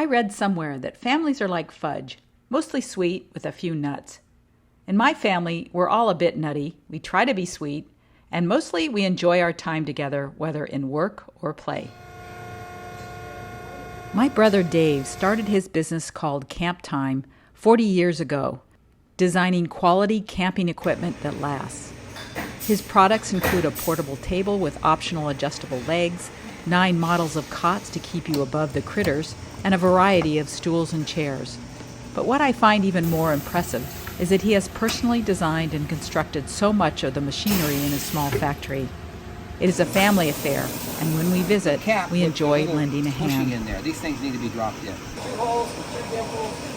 I read somewhere that families are like fudge, mostly sweet with a few nuts. In my family, we're all a bit nutty, we try to be sweet, and mostly we enjoy our time together, whether in work or play. My brother Dave started his business called Camp Time 40 years ago, designing quality camping equipment that lasts. His products include a portable table with optional adjustable legs, 9 models of cots to keep you above the critters, and a variety of stools and chairs. But what I find even more impressive is that he has personally designed and constructed so much of the machinery in his small factory. It is a family affair, and when we visit, we enjoy lending a hand. In there. These things need to be dropped in. 2 holes, 2 dimples.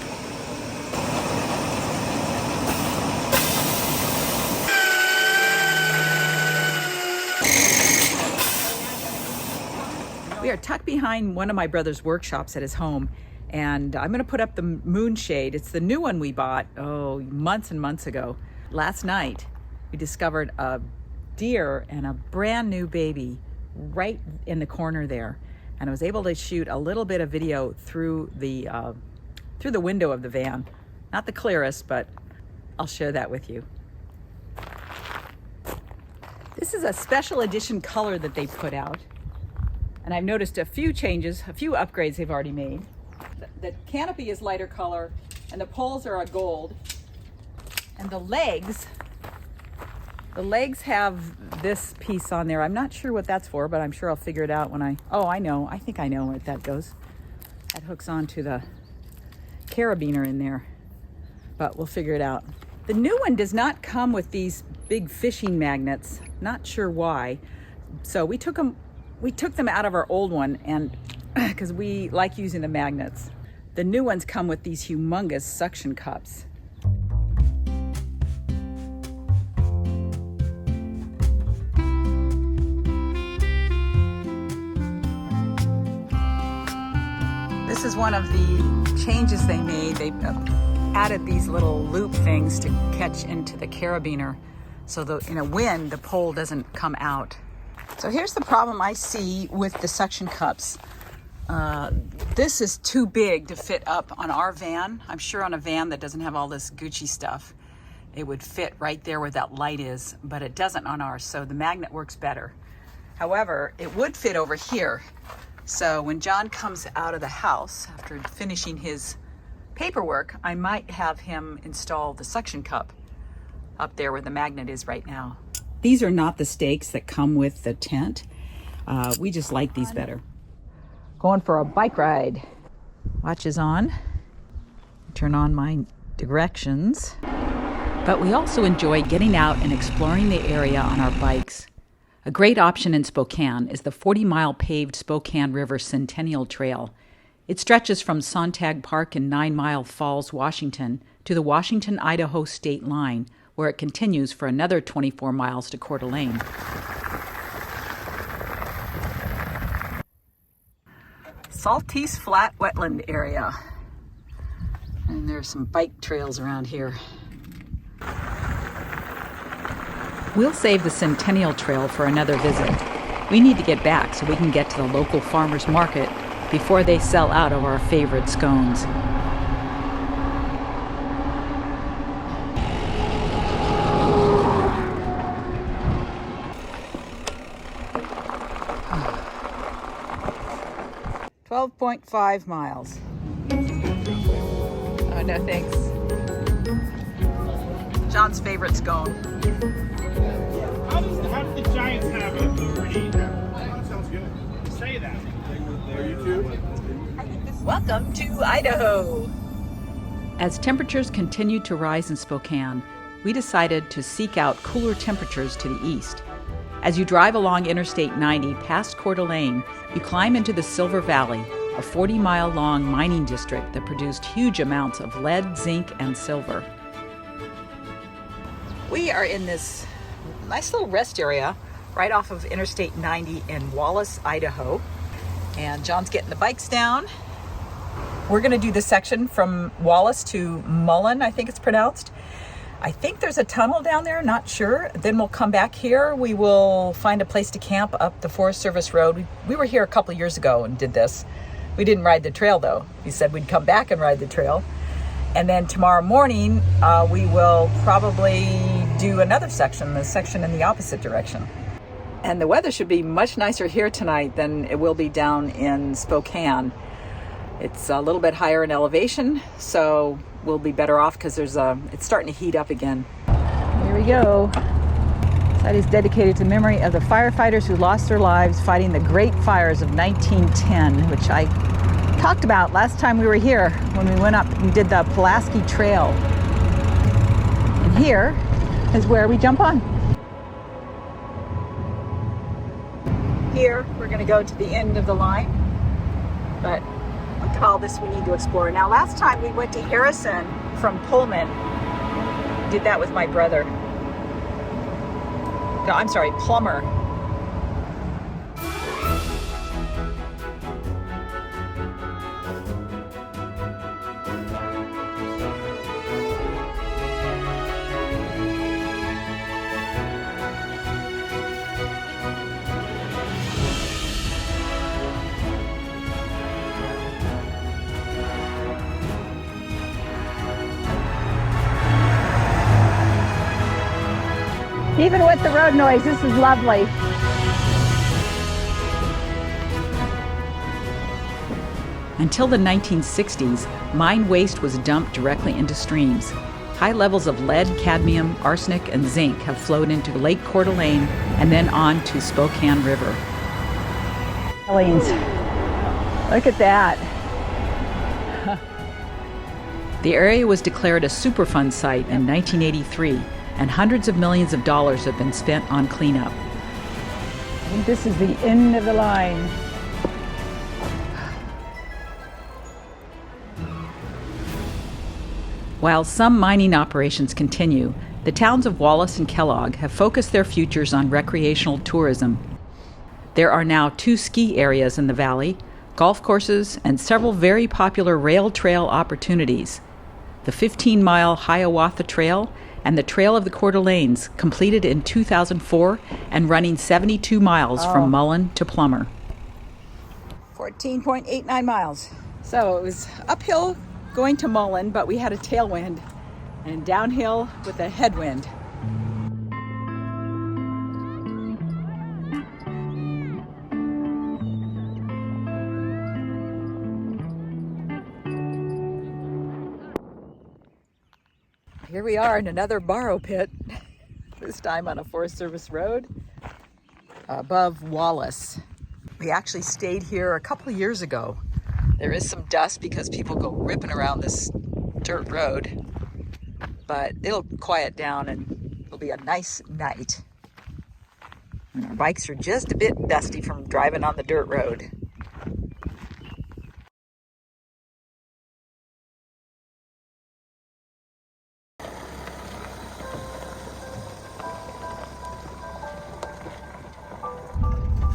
We are tucked behind one of my brother's workshops at his home, and I'm going to put up the moonshade. It's the new one we bought, months and months ago. Last night, we discovered a deer and a brand new baby right in the corner there, and I was able to shoot a little bit of video through the window of the van. Not the clearest, but I'll share that with you. This is a special edition color that they put out. And I've noticed a few changes, a few upgrades they've already made. The canopy is lighter color, and the poles are a gold. And the legs have this piece on there. I'm not sure what that's for, but I'm sure I'll figure it out when I know. I think I know where that goes. That hooks onto the carabiner in there, but we'll figure it out. The new one does not come with these big fishing magnets. Not sure why. So we took them out of our old one, and because we like using the magnets. The new ones come with these humongous suction cups. This is one of the changes they made. They added these little loop things to catch into the carabiner, so in a wind, the pole doesn't come out. So here's the problem I see with the suction cups. This is too big to fit up on our van. I'm sure on a van that doesn't have all this Gucci stuff, it would fit right there where that light is, but it doesn't on ours, so the magnet works better. However, it would fit over here. So when Jon comes out of the house after finishing his paperwork, I might have him install the suction cup up there where the magnet is right now. These are not the stakes that come with the tent. We just like these better. Going for a bike ride. Watch is on. Turn on my directions. But we also enjoy getting out and exploring the area on our bikes. A great option in Spokane is the 40-mile paved Spokane River Centennial Trail. It stretches from Sontag Park in 9 Mile Falls, Washington, to the Washington-Idaho state line, where it continues for another 24 miles to Coeur d'Alene. Saltese Flat Wetland area. And there's some bike trails around here. We'll save the Centennial Trail for another visit. We need to get back so we can get to the local farmers market before they sell out of our favorite scones. .5 miles. Oh, no thanks. Jon's favorite scone. How do the Giants have a pretty? That sounds good. Say that. There you too. Welcome to Idaho. As temperatures continued to rise in Spokane, we decided to seek out cooler temperatures to the east. As you drive along Interstate 90 past Coeur d'Alene, you climb into the Silver Valley, a 40-mile-long mining district that produced huge amounts of lead, zinc, and silver. We are in this nice little rest area right off of Interstate 90 in Wallace, Idaho. And Jon's getting the bikes down. We're going to do this section from Wallace to Mullen, I think it's pronounced. I think there's a tunnel down there, not sure. Then we'll come back here. We will find a place to camp up the Forest Service Road. We were here a couple of years ago and did this. We didn't ride the trail though. We said we'd come back and ride the trail. And then tomorrow morning, we will probably do another section, the section in the opposite direction. And the weather should be much nicer here tonight than it will be down in Spokane. It's a little bit higher in elevation, so we'll be better off because it's starting to heat up again. Here we go. This site is dedicated to memory of the firefighters who lost their lives fighting the Great Fires of 1910, which I talked about last time we were here when we went up and did the Pulaski Trail. And here is where we jump on. Here, we're going to go to the end of the line, but look at all this we need to explore. Now, last time we went to Harrison from Pullman. Did that with my brother. No, I'm sorry, Plummer. Even with the road noise, this is lovely. Until the 1960s, mine waste was dumped directly into streams. High levels of lead, cadmium, arsenic, and zinc have flowed into Lake Coeur d'Alene and then on to Spokane River. Look at that. The area was declared a Superfund site in 1983, and hundreds of millions of dollars have been spent on cleanup. I think this is the end of the line. While some mining operations continue, the towns of Wallace and Kellogg have focused their futures on recreational tourism. There are now 2 ski areas in the valley, golf courses, and several very popular rail trail opportunities. The 15-mile Hiawatha Trail and the Trail of the Coeur d'Alenes, completed in 2004 and running 72 miles from Mullen to Plummer. 14.89 miles. So it was uphill going to Mullen, but we had a tailwind, and downhill with a headwind. Here we are in another borrow pit, this time on a Forest Service road above Wallace. We actually stayed here a couple of years ago. There is some dust because people go ripping around this dirt road, but it'll quiet down and it'll be a nice night. And our bikes are just a bit dusty from driving on the dirt road.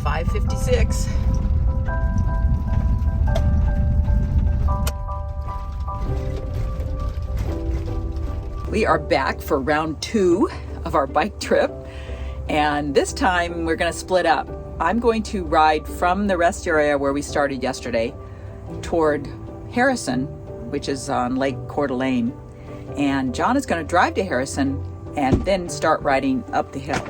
.56. We are back for round 2 of our bike trip, and this time we're going to split up. I'm going to ride from the rest area where we started yesterday toward Harrison, which is on Lake Coeur d'Alene, and Jon is going to drive to Harrison and then start riding up the hill.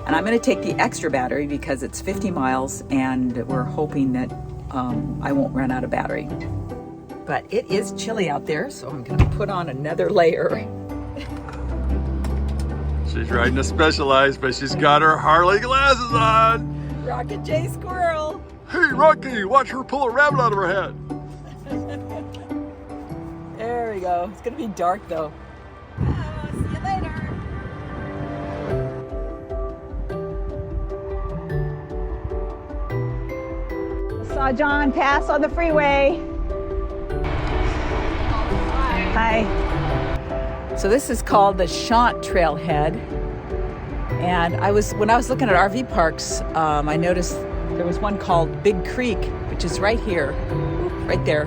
And I'm going to take the extra battery because it's 50 miles and we're hoping that I won't run out of battery. But it is chilly out there, so I'm going to put on another layer. She's riding a Specialized, but she's got her Harley glasses on. Rocket J Squirrel. Hey, Rocky, watch her pull a rabbit out of her head. There we go. It's going to be dark though. Oh, see you later. Saw Jon pass on the freeway. Hi. So this is called the Shant Trailhead, and when I was looking at RV parks, I noticed there was one called Big Creek, which is right here, right there.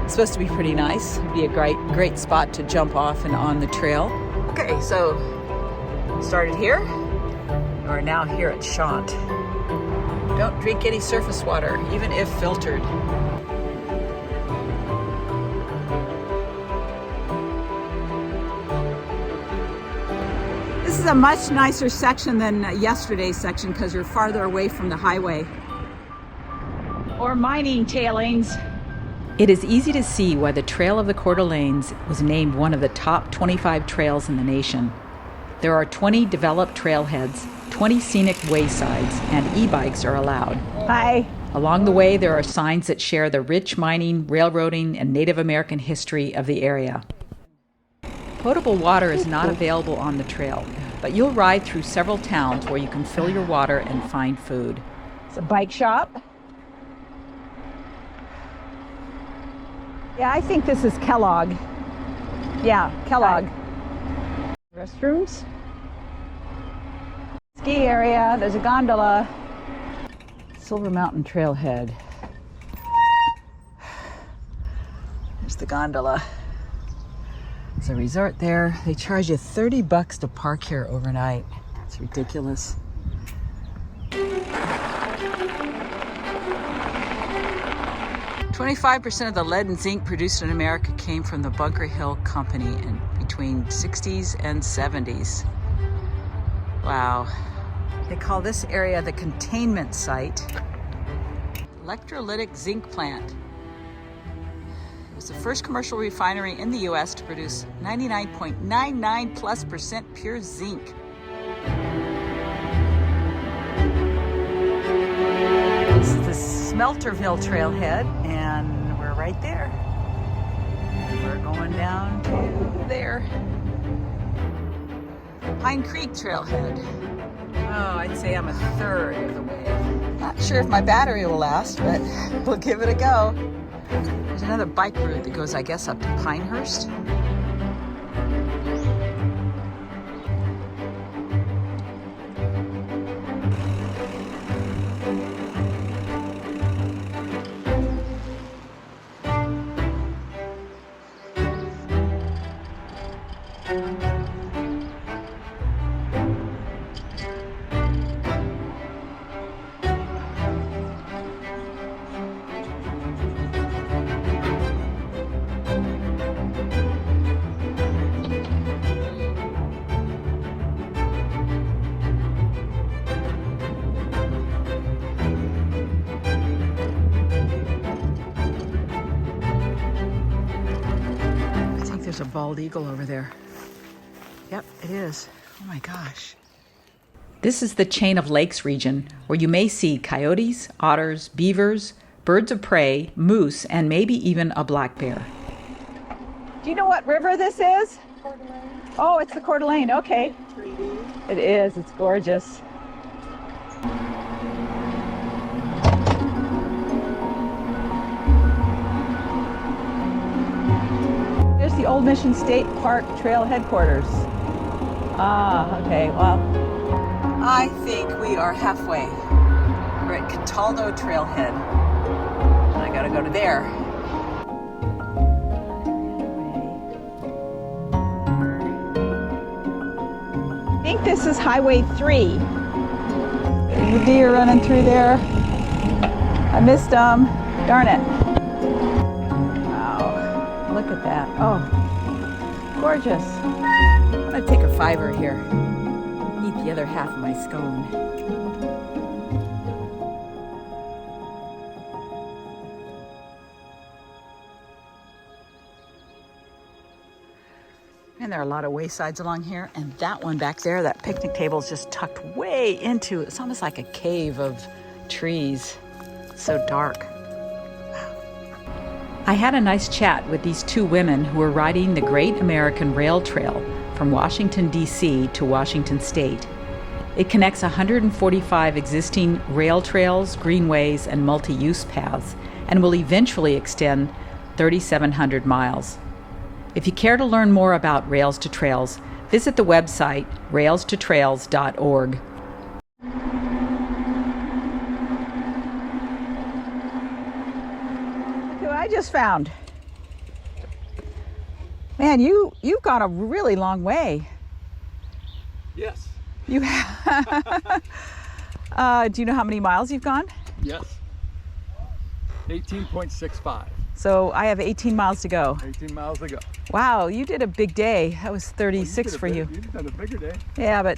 It's supposed to be pretty nice. It'd be a great spot to jump off and on the trail. Okay, so started here. We're now here at Shant. Don't drink any surface water, even if filtered. a much nicer section than yesterday's section because you're farther away from the highway. Or mining tailings. It is easy to see why the Trail of the Coeur d'Alenes was named one of the top 25 trails in the nation. There are 20 developed trailheads, 20 scenic waysides, and e-bikes are allowed. Hi. Along the way, there are signs that share the rich mining, railroading, and Native American history of the area. Potable water is not available on the trail, but you'll ride through several towns where you can fill your water and find food. It's a bike shop. Yeah, I think this is Kellogg. Yeah, Kellogg. Restrooms. Ski area. There's a gondola. Silver Mountain Trailhead. There's the gondola. There's a resort there. They charge you $30 to park here overnight. It's ridiculous. 25% of the lead and zinc produced in America came from the Bunker Hill Company in between 60s and 70s. Wow. They call this area the containment site. Electrolytic zinc plant. It was the first commercial refinery in the U.S. to produce 99.99+% pure zinc. This is the Smelterville Trailhead, and we're right there. We're going down to there. Pine Creek Trailhead. Oh, I'd say I'm a third of the way. Not sure if my battery will last, but we'll give it a go. There's another bike route that goes, I guess, up to Pinehurst. There's a bald eagle over there. Yep, it is. Oh my gosh. This is the Chain of Lakes region, where you may see coyotes, otters, beavers, birds of prey, moose, and maybe even a black bear. Do you know what river this is? Coeur d'Alene. Oh, it's the Coeur d'Alene. Okay. It is. It's gorgeous. There's the Old Mission State Park Trail headquarters. Ah, okay. Well, I think we are halfway. We're at Cataldo Trailhead. I gotta go to there. I think this is Highway 3. There's the deer running through there. I missed them. Darn it. Wow. Look at that. Oh, gorgeous. I'm gonna take a $5 here. Eat the other half of my scone. And there are a lot of waysides along here, and that one back there, that picnic table, is just tucked way into, it's almost like a cave of trees. It's so dark. I had a nice chat with these two women who were riding the Great American Rail Trail from Washington, D.C. to Washington State. It connects 145 existing rail trails, greenways, and multi-use paths, and will eventually extend 3,700 miles. If you care to learn more about Rails to Trails, visit the website railstotrails.org. I just found. Man, you've gone a really long way. Yes. You have. Do you know how many miles you've gone? Yes. 18.65. So I have 18 miles to go. 18 miles to go. Wow, you did a big day. That was 36 for you. You've done a bigger day. Yeah, but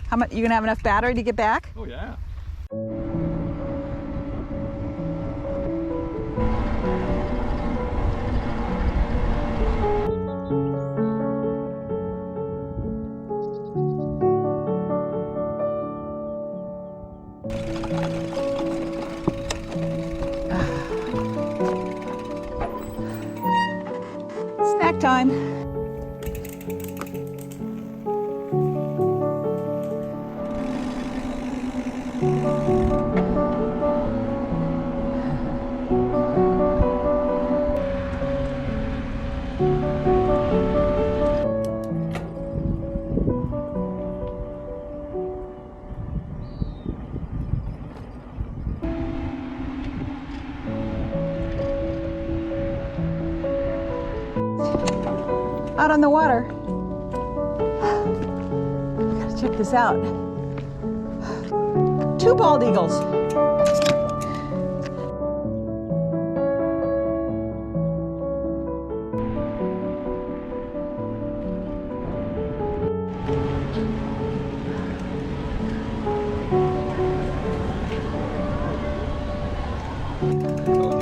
how much? You gonna have enough battery to get back? Oh, yeah. Snack time. Out on the water. Gotta check this out. 2 bald eagles.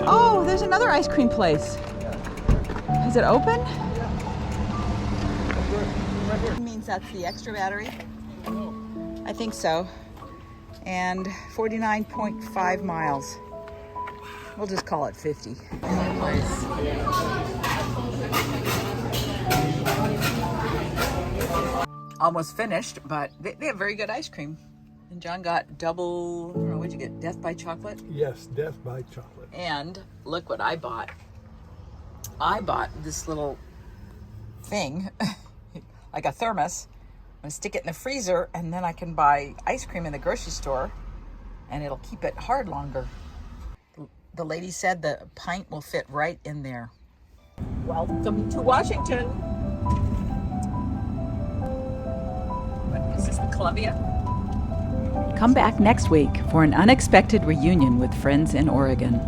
Oh, there's another ice cream place. Is it open? Means that's the extra battery. I think so. And 49.5 miles. We'll just call it 50. Almost finished, but they have very good ice cream. And John got double, I don't know, what'd you get? Death by chocolate? Yes, death by chocolate. And look what I bought. I bought this little thing, like a thermos. I'm gonna stick it in the freezer, and then I can buy ice cream in the grocery store, and it'll keep it hard longer. The lady said the pint will fit right in there. Welcome to Washington. What is this, Columbia? Come back next week for an unexpected reunion with friends in Oregon.